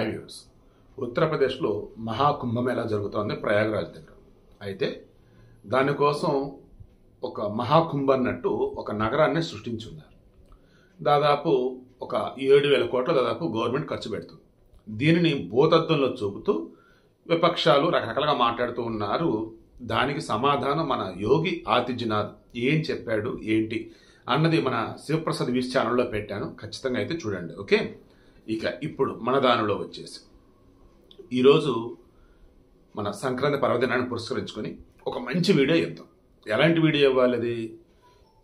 Viewers, ఉత్తరప్రదేశ్లో మహాకుంభమేళా జరుగుతోంది ప్రయాగరాజ్ దగ్గర. అయితే దానికోసం ఒక మహాకుంభ అన్నట్టు ఒక నగరాన్ని సృష్టించున్నారు. దాదాపు ఒక 7,000 కోట్ల దాదాపు గవర్నమెంట్ ఖర్చు పెడుతుంది. దీనిని భూతద్దంలో చూపుతూ విపక్షాలు రకరకాలుగా మాట్లాడుతూ ఉన్నారు. దానికి సమాధానం మన యోగి ఆదిత్యనాథ్ ఏం చెప్పాడు ఏంటి అన్నది మన శివప్రసాద్ వీస్ ఛానల్లో పెట్టాను. ఖచ్చితంగా అయితే చూడండి. ఓకే, ఇక ఇప్పుడు మన దానిలో వచ్చేసి ఈరోజు మన సంక్రాంతి పర్వదినాన్ని పురస్కరించుకొని ఒక మంచి వీడియో ఇద్దాం. ఎలాంటి వీడియో ఇవ్వాలి? అది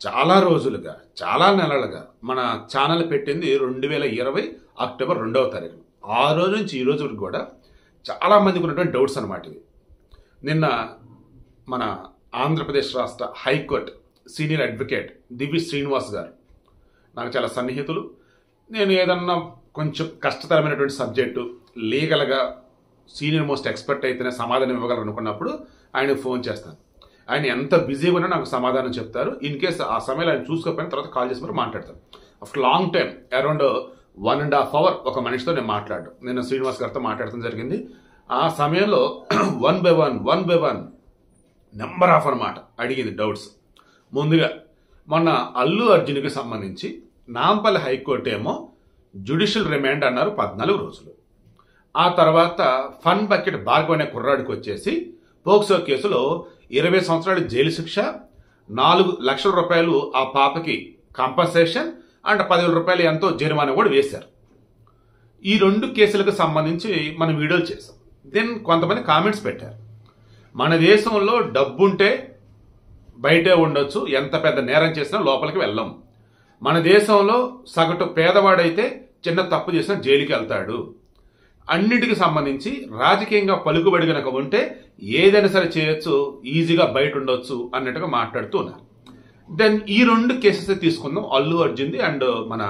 చాలా రోజులుగా చాలా నెలలుగా మన ఛానల్ పెట్టింది 2020 అక్టోబర్ 2వ తారీఖు. ఆ రోజు నుంచి ఈ రోజు వరకు కూడా చాలా మందికి ఉన్నటువంటి డౌట్స్ అన్నమాట ఇవి. నిన్న మన ఆంధ్రప్రదేశ్ రాష్ట్ర హైకోర్టు సీనియర్ అడ్వకేట్ దివి శ్రీనివాస్ గారు నాకు చాలా సన్నిహితులు. నేను ఏదన్నా కొంచెం కష్టతరమైనటువంటి సబ్జెక్టు లీగల్గా సీనియర్ మోస్ట్ ఎక్స్పర్ట్ అయితేనే సమాధానం ఇవ్వగలరు అనుకున్నప్పుడు ఆయనకు ఫోన్ చేస్తాను. ఆయన ఎంత బిజీగా ఉన్నా నాకు సమాధానం చెప్తారు. ఇన్ కేసు ఆ సమయంలో ఆయన చూసుకోకపోయిన తర్వాత కాల్ చేసి మరి మాట్లాడతారు. After long time around 1.5 hours ఒక మనిషితో నేను మాట్లాడు. నేను శ్రీనివాస్ గారితో మాట్లాడటం జరిగింది. ఆ సమయంలో one by one number of అన్నమాట అడిగింది డౌట్స్. ముందుగా మొన్న అల్లు అర్జున్కి సంబంధించి నాంపల్లి హైకోర్టు ఏమో జ్యుడిషియల్ రిమాండ్ అన్నారు 14 రోజులు. ఆ తర్వాత ఫన్ బకెట్ భార్గవ్ అనే కుర్రాడికి వచ్చేసి పోక్సో కేసులో 20 సంవత్సరాలు జైలు శిక్ష, 4 లక్షల రూపాయలు ఆ పాపకి కాంపన్సేషన్ అండ్ 10,000 రూపాయలు ఎంతో జరిమానా కూడా వేశారు. ఈ 2 కేసులకు సంబంధించి మనం వీడియోలు చేసాం. దెన్ కొంతమంది కామెంట్స్ పెట్టారు, మన దేశంలో డబ్బుంటే బయటే ఉండొచ్చు, ఎంత పెద్ద నేరం చేసినా లోపలికి వెళ్ళం. మన దేశంలో సగటు పేదవాడైతే చిన్న తప్పు చేసినా జైలుకి వెళ్తాడు. అన్నిటికి సంబంధించి రాజకీయంగా పలుకుబడి కనుక ఉంటే ఏదైనా సరే చేయొచ్చు, ఈజీగా బయట ఉండొచ్చు అన్నట్టుగా మాట్లాడుతూ ఉన్నారు. దెన్ ఈ 2 కేసెస్ తీసుకుందాం, అల్లు అర్జున్ది అండ్ మన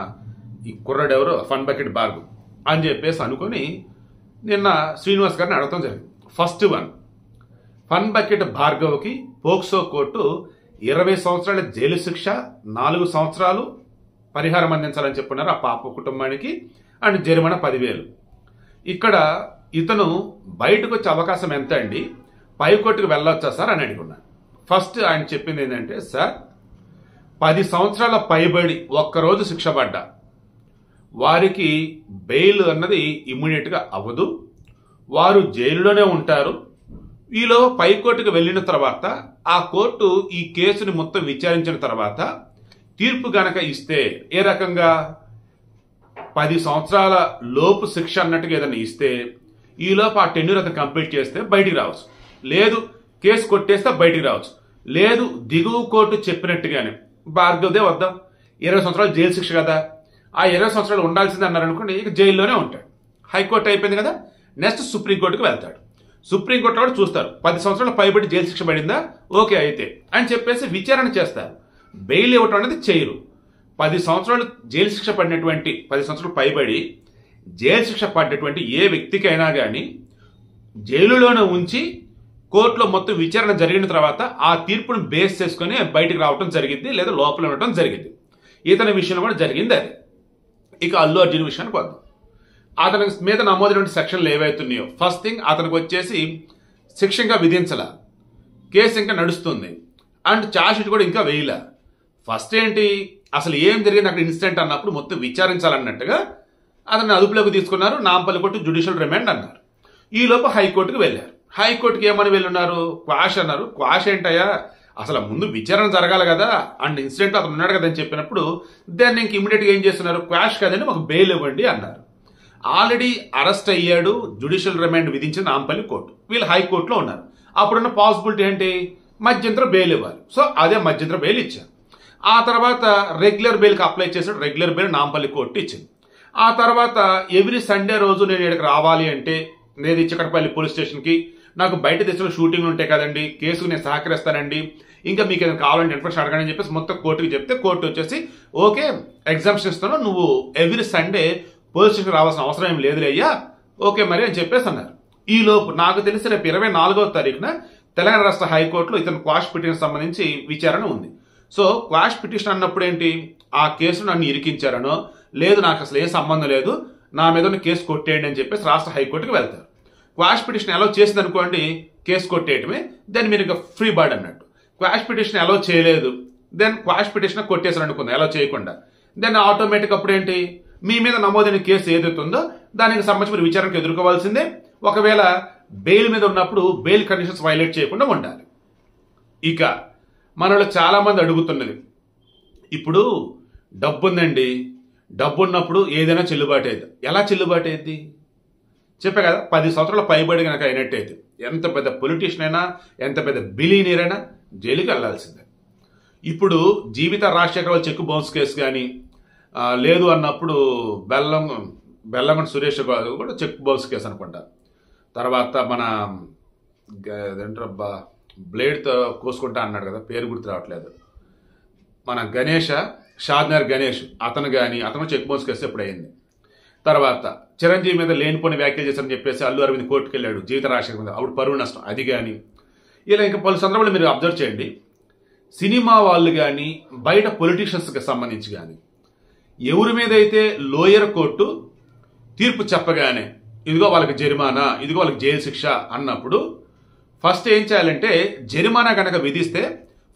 ఈ కుర్రాడు ఎవరు ఫన్ బకెట్ భార్గవ్ అని చెప్పేసి అనుకుని నిన్న శ్రీనివాస్ గారిని అడగటం జరిగింది. ఫస్ట్ వన్, ఫన్ బకెట్ భార్గవ్కి పోక్సో కోర్టు 20 సంవత్సరాల జైలు శిక్ష, 4 సంవత్సరాలు పరిహారం అందించాలని చెప్పున్నారు ఆ పాప కుటుంబానికి అండ్ జరిమానా 10,000. ఇక్కడ ఇతను బయటకు వచ్చే అవకాశం ఎంత అండి, పై కోర్టుకు వెళ్ళొచ్చా సార్ అని అడుగున్నాను. ఫస్ట్ ఆయన చెప్పింది ఏంటంటే, సార్ 10 సంవత్సరాల పైబడి ఒక్కరోజు శిక్ష పడ్డా వారికి బెయిల్ అన్నది ఇమ్మీడియట్గా అవ్వదు, వారు జైలులోనే ఉంటారు. వీలో పై కోర్టుకు వెళ్ళిన తర్వాత ఆ కోర్టు ఈ కేసుని మొత్తం విచారించిన తర్వాత తీర్పు గనక ఇస్తే ఏ రకంగా 10 సంవత్సరాల లోపు శిక్ష అన్నట్టుగా ఏదైనా ఇస్తే ఈ లోపు ఆ టెన్యూర్ అతను కంప్లీట్ చేస్తే బయటికి రావచ్చు, లేదు కేసు కొట్టేస్తే బయటికి రావచ్చు, లేదు దిగువ కోర్టు చెప్పినట్టుగానే భార్గవ్దే వద్దాం 20 సంవత్సరాలు జైలు శిక్ష కదా, ఆ 20 సంవత్సరాలు ఉండాల్సింది అన్నారు అనుకోండి, ఇక జైల్లోనే ఉంటాడు. హైకోర్టు అయిపోయింది కదా, నెక్స్ట్ సుప్రీంకోర్టుకు వెళ్తాడు. సుప్రీంకోర్టు కూడా చూస్తారు 10 సంవత్సరాలు పైబడి జైలు శిక్ష పడిందా, ఓకే అయితే అని చెప్పేసి విచారణ చేస్తారు. బెయిల్ ఇవ్వటం అనేది చేయరు. 10 సంవత్సరాలు జైలు శిక్ష పడినటువంటి 10 సంవత్సరాలు పైబడి జైలు శిక్ష పడినటువంటి ఏ వ్యక్తికైనా కానీ జైలులోనే ఉంచి కోర్టులో మొత్తం విచారణ జరిగిన తర్వాత ఆ తీర్పును బేస్ చేసుకుని బయటకు రావడం జరిగింది, లేదా లోపల ఉండటం జరిగింది. ఇతని విషయంలో కూడా జరిగింది అది. ఇక అల్లు అర్జున్ విషయానికి వద్దాం. అతని మీద నమోదైన సెక్షన్లు ఏవైతున్నాయో, ఫస్ట్ థింగ్ అతనికి వచ్చేసి శిక్ష ఇంకా విధించాల, కేసు ఇంకా నడుస్తుంది అండ్ ఛార్జ్ షీట్ కూడా ఇంకా వేయలే. ఫస్ట్ ఏంటి, అసలు ఏం జరిగింది అక్కడ ఇన్సిడెంట్ అన్నప్పుడు మొత్తం విచారించాలన్నట్టుగా అతన్ని అదుపులోకి తీసుకున్నారు. నాంపల్లి కోర్టు జ్యుడిషియల్ రిమాండ్ అన్నారు. ఈ లోపు హైకోర్టుకు వెళ్ళారు. హైకోర్టుకి ఏమని వెళ్ళున్నారు, క్వాష్ అన్నారు. క్వాష్ ఏంటయ్యా, అసలు ముందు విచారణ జరగాలి కదా అండ్ ఇన్సిడెంట్ అతను ఉన్నాడు కదా అని చెప్పినప్పుడు దాన్ని ఇంక ఇమీడియట్గా ఏం చేస్తున్నారు, క్వాష్ కదండి మాకు బెయిల్ ఇవ్వండి అన్నారు. ఆల్రెడీ అరెస్ట్ అయ్యాడు, జ్యుడిషియల్ రిమాండ్ విధించిన నాంపల్లి కోర్టు, వీళ్ళు హైకోర్టులో ఉన్నారు. అప్పుడున్న పాసిబిలిటీ ఏంటి, మధ్యంతర బెయిల్ ఇవ్వాలి. సో అదే మధ్యంతర బెయిల్ ఇచ్చారు. ఆ తర్వాత రెగ్యులర్ బెయిల్కి అప్లై చేసాడు. రెగ్యులర్ బెయిల్ నాంపల్లి కోర్టు ఇచ్చింది. ఆ తర్వాత ఎవ్రీ సండే రోజు నేను ఇక్కడికి రావాలి అంటే నేను చిక్కడపల్లి పోలీస్ స్టేషన్కి, నాకు బయట దేశంలో షూటింగ్లు ఉంటాయి కదండి, కేసుకు నేను సహకరిస్తానండి, ఇంకా మీకు ఏదైనా కావాలంటే ఇన్ఫర్మేషన్ అడగండి అని చెప్పేసి మొత్తం కోర్టుకి చెప్తే కోర్టు వచ్చేసి ఓకే ఎగ్జామ్షన్ ఇస్తాను, నువ్వు ఎవ్రీ సండే పోలీస్ స్టేషన్కి రావాల్సిన అవసరం ఏం లేదులే అయ్యా, ఓకే మరి అని చెప్పేసి అన్నారు. ఈ లోపు నాకు తెలిసి రేపు 24వ తారీఖున తెలంగాణ రాష్ట్ర హైకోర్టులో ఇతను క్వాష్ పిటిషన్ సంబంధించి విచారణ ఉంది. సో క్వాష్ పిటిషన్ అన్నప్పుడు ఏంటి, ఆ కేసు నన్ను ఇరికించారనో, లేదు నాకు అసలు ఏ సంబంధం లేదు, నా మీద ఉన్న కేసు కొట్టేయండి అని చెప్పేసి రాష్ట్ర హైకోర్టుకి వెళ్తారు. క్వాష్ పిటిషన్ అలౌ చేసింది అనుకోండి, కేసు కొట్టేయటమే, దెన్ మీరు ఇంకా ఫ్రీ బర్డ్ అన్నట్టు. క్వాష్ పిటిషన్ అలౌ చేయలేదు, దెన్ క్వాష్ పిటిషన్ కొట్టేసారు అనుకుందాం అలౌ చేయకుండా, దెన్ ఆటోమేటిక్ అప్పుడు ఏంటి, మీ మీద నమోదైన కేసు ఏదైతే ఉందో దానికి సంబంధించి మీరు విచారణకు ఎదుర్కోవాల్సిందే. ఒకవేళ బెయిల్ మీద ఉన్నప్పుడు బెయిల్ కండిషన్స్ వైలేట్ చేయకుండా ఉండాలి. ఇక మనలో చాలా మంది అడుగుతున్నది, ఇప్పుడు డబ్బు ఉందండి, డబ్బు ఉన్నప్పుడు ఏదైనా చెల్లుబాటు అయ్యేది. ఎలా చెల్లుబాటు అయ్యేది చెప్పే కదా, 10 సంవత్సరాల పైబడి కనుక అయినట్టయితే ఎంత పెద్ద పొలిటీషియన్ అయినా, ఎంత పెద్ద బిలీనియర్ అయినా జైలుకి వెళ్లాల్సిందే. ఇప్పుడు జీవిత రాజశేఖర వాళ్ళ చెక్కు బౌన్స్ కేసు కానీ లేదు అన్నప్పుడు బెల్లంకొండ సురేష్ గారు కూడా చెక్ బౌన్స్ కేసు అనుకుంటా. తర్వాత మన ఏంటబ్బా బ్లేడ్తో కోసుకుంటా అన్నాడు కదా, పేరు గుర్తు రావట్లేదు, మన షాద్నగర్ గణేష్ అతను కానీ అతను చెక్ బౌన్స్ కేసు ఎప్పుడు అయింది. తర్వాత చిరంజీవి మీద లేనిపోని వ్యాఖ్యలు చేశారని చెప్పేసి అల్లు అరవింద్ కోర్టుకు వెళ్ళాడు జీవిత రాజశేఖర్ మీద, అప్పుడు పరువు నష్టం అది కానీ. ఇలా ఇంకా పలు సందర్భాలు మీరు అబ్జర్వ్ చేయండి. సినిమా వాళ్ళు కానీ బయట పొలిటీషియన్స్కి సంబంధించి కానీ ఎవరి మీద అయితే లోయర్ కోర్టు తీర్పు చెప్పగానే ఇదిగో వాళ్ళకి జరిమానా, ఇదిగో వాళ్ళకి జైలు శిక్ష అన్నప్పుడు ఫస్ట్ ఏం చేయాలంటే, జరిమానా కనుక విధిస్తే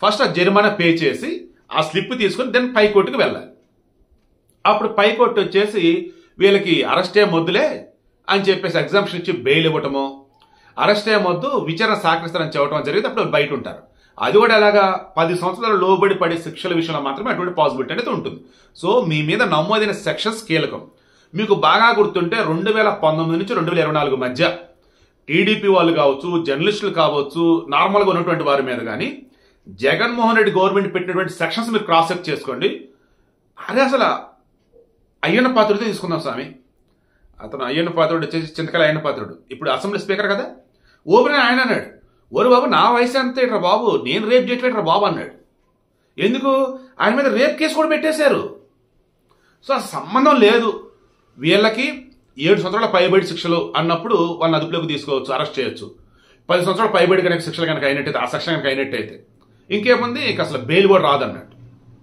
ఫస్ట్ ఆ జరిమానా పే చేసి ఆ స్లిప్ తీసుకుని దెన్ పై కోర్టుకు వెళ్ళాలి. అప్పుడు పై కోర్టు వచ్చేసి వీళ్ళకి అరెస్ట్ ఏమొద్దులే అని చెప్పేసి ఎగ్జామ్షన్ ఇచ్చి బెయిల్ ఇవ్వటమో, అరెస్ట్ ఏమొద్దు విచారణ సహకరిస్తారని చెప్పడం జరిగితే అప్పుడు బయట ఉంటారు. అది కూడా ఎలాగా 10 సంవత్సరాలు లోబడి పడే శిక్షల విషయంలో మాత్రమే అటువంటి పాసిబిలిటీ అనేది ఉంటుంది. సో మీ మీద నమోదైన సెక్షన్స్ కీలకం. మీకు బాగా గుర్తుంటే 2019 నుంచి 2024 మధ్య టీడీపీ వాళ్ళు కావచ్చు, జర్నలిస్టులు కావచ్చు, నార్మల్గా ఉన్నటువంటి వారి మీద కానీ జగన్మోహన్ రెడ్డి గవర్నమెంట్ పెట్టినటువంటి సెక్షన్స్ మీరు క్రాస్ చెక్ చేసుకోండి. అదే అసలు అయ్యన్న పాత్రుడితో తీసుకుందాం స్వామి. అతను అయ్యన్న పాత్రుడు వచ్చేసి చింతకాయల అయ్యన్న పాత్రుడు, ఇప్పుడు అసెంబ్లీ స్పీకర్ కదా. ఓపెన్ ఆయన అన్నాడు, ఓరు బాబు నా వయసు అంతేట్రా బాబు, నేను రేప్ చేయట్లేట్రా బాబు అన్నాడు. ఎందుకు, ఆయన మీద రేప్ కేసు కూడా పెట్టేశారు. సో ఆ సంబంధం లేదు. వీళ్ళకి 7 సంవత్సరాల పైబడి శిక్షలు అన్నప్పుడు వాళ్ళని అదుపులోకి తీసుకోవచ్చు, అరెస్ట్ చేయొచ్చు. 10 సంవత్సరాల పైబడి కనుక శిక్షలు కనుక అయినట్టయితే, ఆ సెక్షన్ కనుక అయినట్టయితే ఇంకేముంది, ఇక అసలు బెయిల్ కూడా రాదన్నట్టు.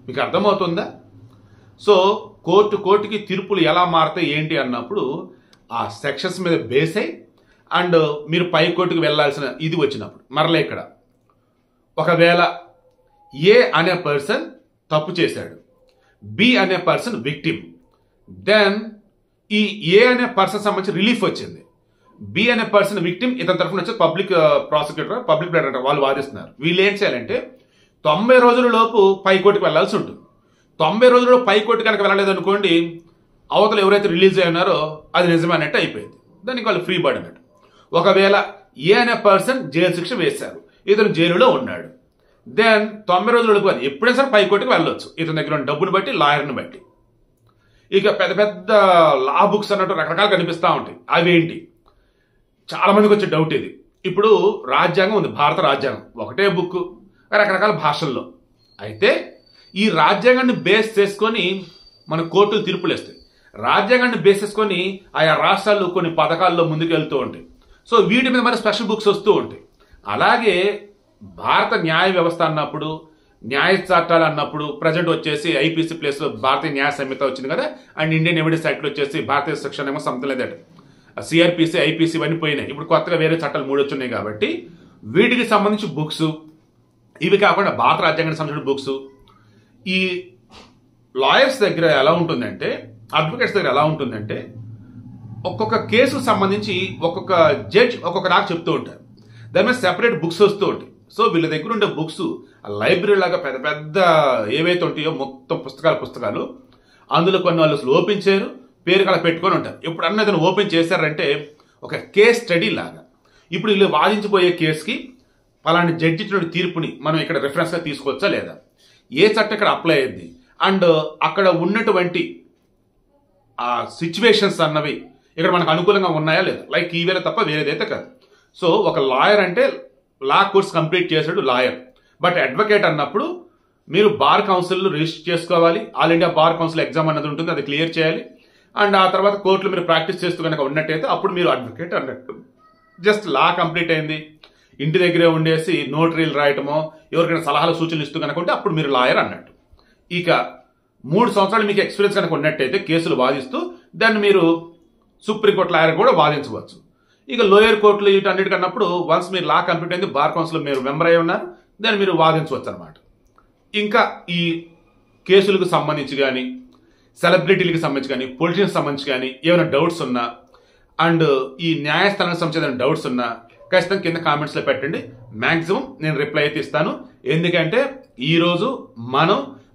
మీకు అర్థమవుతుందా? సో కోర్టుకి తీర్పులు ఎలా మారుతాయి ఏంటి అన్నప్పుడు ఆ సెక్షన్స్ మీద బేస్ అయి అండ్ మీరు పై కోర్టుకు వెళ్లాల్సిన ఇది వచ్చినప్పుడు మరలా ఇక్కడ ఒకవేళ ఏ అనే పర్సన్ తప్పు చేశాడు, బి అనే పర్సన్ విక్టిమ్, దెన్ ఈ ఏ అనే పర్సన్ సంబంధించి రిలీఫ్ వచ్చింది, బి అనే పర్సన్ విక్టిమ్, ఇతని తరఫున వచ్చి పబ్లిక్ ప్రాసిక్యూటర్, పబ్లిక్ ప్రెసిడెంట్ వాళ్ళు వాదిస్తున్నారు. వీళ్ళు ఏం చేయాలంటే 90 రోజుల లోపు పై కోర్టుకు వెళ్లాల్సి ఉంటుంది. 90 రోజుల్లో పై కోర్టు కనుక వెళ్ళలేదు అనుకోండి, అవతల ఎవరైతే రిలీజ్ అయ్యారో అది నిజమే అన్నట్టు అయిపోయింది, దానికి వాళ్ళు ఫ్రీ బర్డ్ అన్నట్టు. ఒకవేళ ఏ అనే పర్సన్ జైలు శిక్ష వేశారు, ఇతను జైలులో ఉన్నాడు, దెన్ 90 రోజులకు ఎప్పుడైనా సరే పై కోర్టుకు వెళ్ళొచ్చు, ఇతని దగ్గర ఉన్న డబ్బుని బట్టి, లాయర్ని బట్టి. ఇక పెద్ద పెద్ద లా బుక్స్ అన్నట్టు రకరకాలు కనిపిస్తూ ఉంటాయి. అవేంటి, చాలా మందికి వచ్చే డౌట్ ఇది. ఇప్పుడు రాజ్యాంగం ఉంది, భారత రాజ్యాంగం, ఒకటే బుక్ రకరకాల భాషల్లో. అయితే ఈ రాజ్యాంగాన్ని బేస్ చేసుకొని మన కోర్టులు తీర్పులు ఇస్తాయి. రాజ్యాంగాన్ని బేస్ చేసుకొని ఆయా రాష్ట్రాల్లో కొన్ని పథకాల్లో ముందుకు వెళ్తూ ఉంటాయి. సో వీటి మీద మరి స్పెషల్ బుక్స్ వస్తూ ఉంటాయి. అలాగే భారత న్యాయ వ్యవస్థ అన్నప్పుడు, న్యాయ చట్టాలు అన్నప్పుడు ప్రజెంట్ వచ్చేసి ఐపీసీ ప్లేస్ భారతీయ న్యాయ సంహిత వచ్చింది కదా, అండ్ ఇండియన్ ఎవిడెన్స్ యాక్ట్ వచ్చేసి భారతీయ సెక్షన్ ఏమో సంథింగ్ లేదట, సిఆర్పిసి, ఐపీసీ ఇవన్నీ పోయినాయి. ఇప్పుడు కొత్తగా వేరే చట్టాలు 3 వచ్చున్నాయి కాబట్టి వీటికి సంబంధించి బుక్స్, ఇవి కాకుండా భారత రాజ్యాంగానికి సంబంధించిన బుక్స్. ఈ లాయర్స్ దగ్గర ఎలా ఉంటుందంటే, అడ్వకేట్స్ దగ్గర ఎలా ఉంటుందంటే, ఒక్కొక్క కేసుకు సంబంధించి ఒక్కొక్క జడ్జ్ ఒక్కొక్క నాకు చెప్తూ ఉంటారు, దాని మీద సెపరేట్ బుక్స్ వస్తూ ఉంటాయి. సో వీళ్ళ దగ్గర ఉండే బుక్స్ లైబ్రరీ లాగా పెద్ద పెద్ద ఏవైతే ఉంటాయో మొత్తం పుస్తకాలు, అందులో కొన్ని వాళ్ళు అసలు ఓపెన్ చేయరు, పేరు కలా పెట్టుకొని ఉంటారు. ఎప్పుడన్నా దాన్ని ఓపెన్ చేశారంటే ఒక కేస్ స్టడీ లాగా. ఇప్పుడు వీళ్ళు వాదించిపోయే కేసుకి పలాంటి జడ్జి ఇచ్చిన తీర్పుని మనం ఇక్కడ రిఫరెన్స్గా తీసుకోవచ్చా లేదా, ఏ చట్టం ఇక్కడ అప్లై అయ్యింది, అండ్ అక్కడ ఉన్నటువంటి ఆ సిచ్యువేషన్స్ అన్నవి ఇక్కడ మనకు అనుకూలంగా ఉన్నాయా లేదా, లైక్ ఈవేళ తప్ప వేరేదైతే కాదు. సో ఒక లాయర్ అంటే లా కోర్స్ కంప్లీట్ చేశాడు లాయర్, బట్ అడ్వకేట్ అన్నప్పుడు మీరు బార్ కౌన్సిల్ రిజిస్టర్ చేసుకోవాలి, all India bar council exam అన్నది ఉంటుంది, అది క్లియర్ చేయాలి. అండ్ ఆ తర్వాత కోర్టులో మీరు ప్రాక్టీస్ చేస్తూ కనుక ఉన్నట్టయితే అప్పుడు మీరు అడ్వకేట్ అన్నట్టు. జస్ట్ లా కంప్లీట్ అయింది, ఇంటి దగ్గరే ఉండేసి నోటరీలు రాయటమో, ఎవరికైనా సలహాలు సూచనలు ఇస్తూ కనుక ఉంటే అప్పుడు మీరు లాయర్ అన్నట్టు. ఇక 3 సంవత్సరాలు మీకు ఎక్స్పీరియన్స్ కనుక ఉన్నట్టయితే కేసులు వాదిస్తూ దాన్ని మీరు సుప్రీంకోర్టు లాయర్ కూడా వాదించవచ్చు. ఇక లోయర్ కోర్టులు వీటన్నిటికన్నప్పుడు వన్స్ మీరు లా కంప్లీట్ అయింది, బార్ కౌన్సిల్ మీరు మెంబర్ అయి ఉన్నారు, దాన్ని మీరు వాదించవచ్చు అనమాట. ఇంకా ఈ కేసులకు సంబంధించి కానీ, సెలబ్రిటీలకు సంబంధించి కానీ, పొలిటీషియన్స్ సంబంధించి కానీ ఏమైనా డౌట్స్ ఉన్నా అండ్ ఈ న్యాయస్థానానికి సంబంధించిన డౌట్స్ ఉన్నా ఖచ్చితంగా కింద కామెంట్స్లో పెట్టండి. మ్యాక్సిమం నేను రిప్లై అయితే ఇస్తాను. ఎందుకంటే ఈరోజు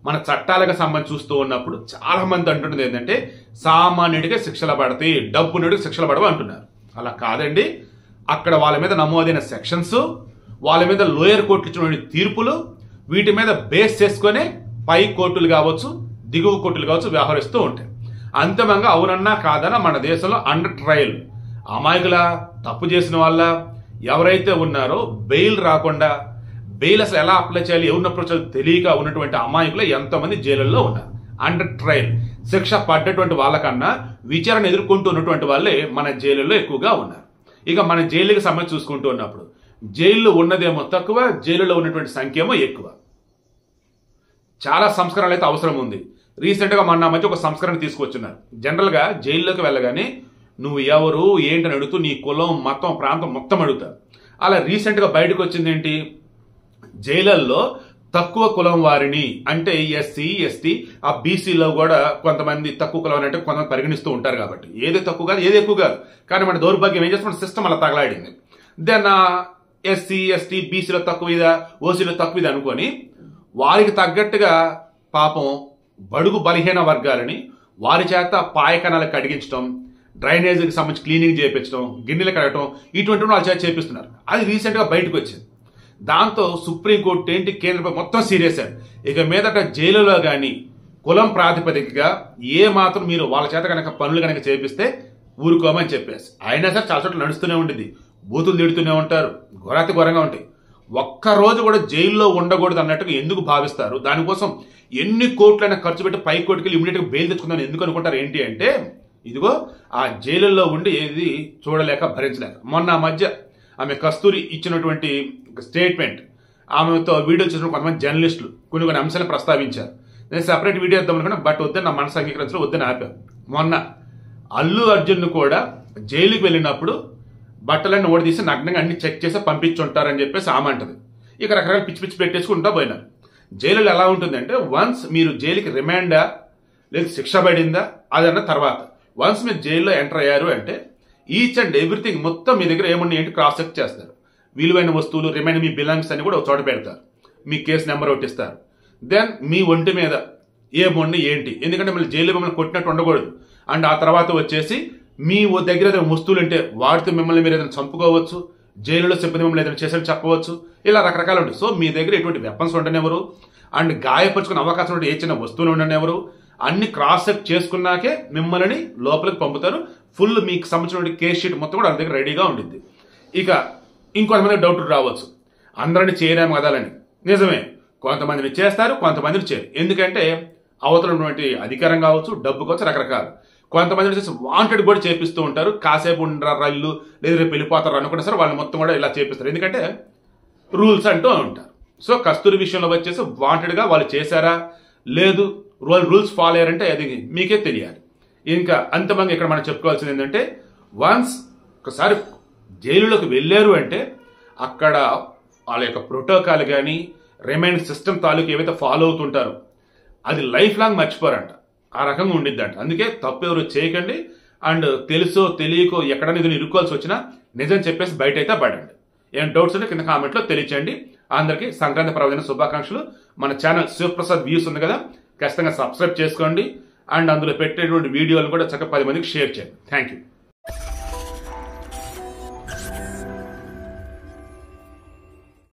మన చట్టాలకు సంబంధించి చూస్తూ ఉన్నప్పుడు చాలా మంది అంటుంటుంది ఏంటంటే సామాన్యుడికి శిక్షలు పడతాయి, డబ్బునుడికి శిక్షలు పడవు అంటున్నారు. అలా కాదండి. అక్కడ వాళ్ళ మీద నమోదైన సెక్షన్స్, వాళ్ళ మీద లోయర్ కోర్టులు ఇచ్చినటువంటి తీర్పులు, వీటి మీద బేస్ చేసుకునే పై కోర్టులు కావచ్చు, దిగువ కోర్టులు కావచ్చు వ్యవహరిస్తూ ఉంటాయి. అంతిమంగా అవునన్నా కాదన్నా మన దేశంలో అండర్ ట్రయల్ అమాయకుల తప్పు చేసిన వాళ్ళ ఎవరైతే ఉన్నారో బెయిల్ రాకుండా, బెయిల్ అసలు ఎలా అప్లై చేయాలి, ఎవరిని అప్రోచ్ చేయాలి తెలియక ఉన్నటువంటి అమాయకులు ఎంతమంది జైలుల్లో ఉన్నారు. అండర్ ట్రయల్ శిక్ష పడ్డటువంటి వాళ్ళకన్నా విచారణ ఎదుర్కొంటూ ఉన్నటువంటి వాళ్ళే మన జైలుల్లో ఎక్కువగా ఉన్నారు. ఇక మన జైలుకి సంబంధించి చూసుకుంటూ ఉన్నప్పుడు జైల్లో ఉన్నదేమో తక్కువ, జైలులో ఉన్నటువంటి సంఖ్య ఏమో ఎక్కువ. చాలా సంస్కరణలు అయితే అవసరం ఉంది. రీసెంట్గా మొన్న మధ్య ఒక సంస్కరణ తీసుకొచ్చున్నారు. జనరల్గా జైల్లోకి వెళ్ళగానే నువ్వు ఎవరు ఏంటని అడుగుతూ నీ కులం, మతం, ప్రాంతం మొత్తం అడుగుతారు. అలా రీసెంట్గా బయటకు వచ్చింది ఏంటి, జైలల్లో తక్కువ కులం వారిని అంటే ఎస్సీ, ఎస్టీ, ఆ బీసీలో కూడా కొంతమంది తక్కువ కులం అంటే కొంతమంది పరిగణిస్తూ ఉంటారు. కాబట్టి ఏది తక్కువ కాదు, ఏది ఎక్కువ కాదు. కానీ మన దౌర్భాగ్యం ఏం చేస్తే మన సిస్టమ్ అలా తగలాడింది. దెన్ ఎస్సీ, ఎస్టీ, బీసీలో తక్కువ ఇదా, ఓసీలో తక్కువ ఇది అనుకొని వారికి తగ్గట్టుగా పాపం బడుగు బలహీన వర్గాలని వారి చేత పాయకణాలకు కడిగించడం, డ్రైనేజీకి సంబంధించి క్లీనింగ్ చేయించడం, గిన్నెలు కడగటం, ఇటువంటి వాళ్ళ చేత చేపిస్తున్నారు. అది రీసెంట్గా బయటకు వచ్చింది. దాంతో సుప్రీంకోర్టు ఏంటి, కేంద్ర మొత్తం సీరియస్ అయ్యారు. ఇక మీదట జైలులో కానీ కులం ప్రాతిపదికగా ఏ మాత్రం మీరు వాళ్ళ చేత కనుక పనులు కనుక చేపిస్తే ఊరుకోమని చెప్పేసి. అయినా సరే చాలా చోట్ల నడుస్తూనే ఉంటుంది, బూతులు తిడుతూనే ఉంటారు, ఘోరాతి ఘోరంగా ఉంటాయి. ఒక్కరోజు కూడా జైల్లో ఉండకూడదు అన్నట్టుగా ఎందుకు భావిస్తారు? దానికోసం ఎన్ని కోట్లైనా ఖర్చు పెట్టి పై కోర్టుకి వెళ్ళి ఇమీడియట్గా బెయిల్ తెచ్చుకుందాం ఎందుకు అనుకుంటారు? ఏంటి అంటే ఇదిగో ఆ జైలుల్లో ఉండి ఏది చూడలేక భరించలేక. మొన్న మధ్య ఆమె కస్తూరి ఇచ్చినటువంటి స్టేట్మెంట్, ఆమెతో వీడియో చేసిన కొంతమంది జర్నలిస్టులు కొన్ని అంశాలను ప్రస్తావించారు. నేను సెపరేట్ వీడియో ఇద్దాం అనుకున్నా, బట్ వద్దని నా మనసు అంగీకరించడం వద్దని ఆపాను. మొన్న అల్లు అర్జున్ కూడా జైలుకి వెళ్ళినప్పుడు బట్టలన్నీ ఓడదీసి నగ్నంగా అన్ని చెక్ చేసి పంపించుంటారని చెప్పేసి ఆమె అంటది. ఇక రకరకాల పిచ్చి పిచ్చి పెట్టేసుకుంటా పోయినారు. జైలులో ఎలా ఉంటుందంటే వన్స్ మీరు జైలుకి రిమాండా లేదా శిక్ష పడిందా అదన్న తర్వాత వన్స్ మీరు జైల్లో ఎంటర్ అయ్యారు అంటే ఈచ్ అండ్ ఎవ్రీథింగ్ మొత్తం మీ దగ్గర ఏమున్నాయి ఏంటి క్రాస్ చెక్ చేస్తారు. విలువైన వస్తువులు, రిమైన్ మీ బిలాంగ్స్ అన్ని కూడా ఒక చోట పెడతారు. మీ కేసు నెంబర్ ఒకటి ఇస్తారు. దెన్ మీ ఒంటి మీద ఏముండి ఏంటి, ఎందుకంటే మళ్ళీ జైల్లో మిమ్మల్ని కొట్టినట్టు ఉండకూడదు. అండ్ ఆ తర్వాత వచ్చేసి మీ దగ్గర ఏదైనా వస్తువులు ఉంటే వాటితో మిమ్మల్ని మీరు ఏదైనా చంపుకోవచ్చు, జైలులో సిబ్బంది మిమ్మల్ని ఏదైనా చేసేది చెప్పవచ్చు, ఇలా రకరకాలు ఉంటాయి. సో మీ దగ్గర ఎటువంటి వెపన్స్ ఉండనివ్వరు, అండ్ గాయపరుచుకునే అవకాశం ఉంటే ఏ చిన్న వస్తువులు ఉండనివ్వరు. అన్ని క్రాస్ చెక్ చేసుకున్నాకే మిమ్మల్ని లోపలికి పంపుతారు. ఫుల్ మీకు సంబంధించిన కేస్ షీట్ మొత్తం కూడా వాళ్ళ దగ్గర రెడీగా ఉండిద్ది. ఇక ఇంకొంతమంది డౌట్ రావచ్చు, అందరినీ చేయలేము కదాలని. నిజమే, కొంతమందిని చేస్తారు, కొంతమందిని చేయరు. ఎందుకంటే అవతల ఉన్నటువంటి అధికారం కావచ్చు, డబ్బు కావచ్చు, రకరకాలు. కొంతమంది వచ్చేసి వాంటెడ్ కూడా చేపిస్తూ ఉంటారు. కాసేపు ఉండరా ఇల్లు లేదా రేపు వెళ్ళిపోతారు అనుకుంటే సరే వాళ్ళు మొత్తం కూడా ఇలా చేపిస్తారు. ఎందుకంటే రూల్స్ అంటూ ఉంటారు. సో కస్తూరి విషయంలో వచ్చేసి వాంటెడ్గా వాళ్ళు చేశారా లేదు, రూల్స్ ఫాలో అయ్యారంటే అది మీకే తెలియాలి. ఇంకా అంతమంది ఇక్కడ మనం చెప్పుకోవాల్సింది ఏంటంటే వన్స్ ఒకసారి జైలులోకి వెళ్ళారు అంటే అక్కడ వాళ్ళ యొక్క ప్రోటోకాల్ కానీ రిమైన్ సిస్టమ్ తాలూకు ఏవైతే ఫాలో అవుతుంటారో అది లైఫ్ లాంగ్ మర్చిపోరంట. ఆ రకంగా ఉండిద్దంట. అందుకే తప్పు ఎవరు చేయకండి. అండ్ తెలుసో తెలియకో ఎక్కడైనా ఇది ఇరుక్కోవాల్సి వచ్చినా నిజం చెప్పేసి బయట అయితే పడండి. ఏం డౌట్స్ ఉంటే కింద కామెంట్లో తెలియచేయండి. అందరికీ సంక్రాంతి పర్వదిన శుభాకాంక్షలు. మన ఛానల్ శివప్రసాద్ వ్యూస్ ఉంది కదా, ఖచ్చితంగా సబ్స్క్రైబ్ చేసుకోండి. అండ్ అందులో పెట్టేటువంటి వీడియోలు కూడా చక్కగా 10 మందికి షేర్ చేయండి. Thank you.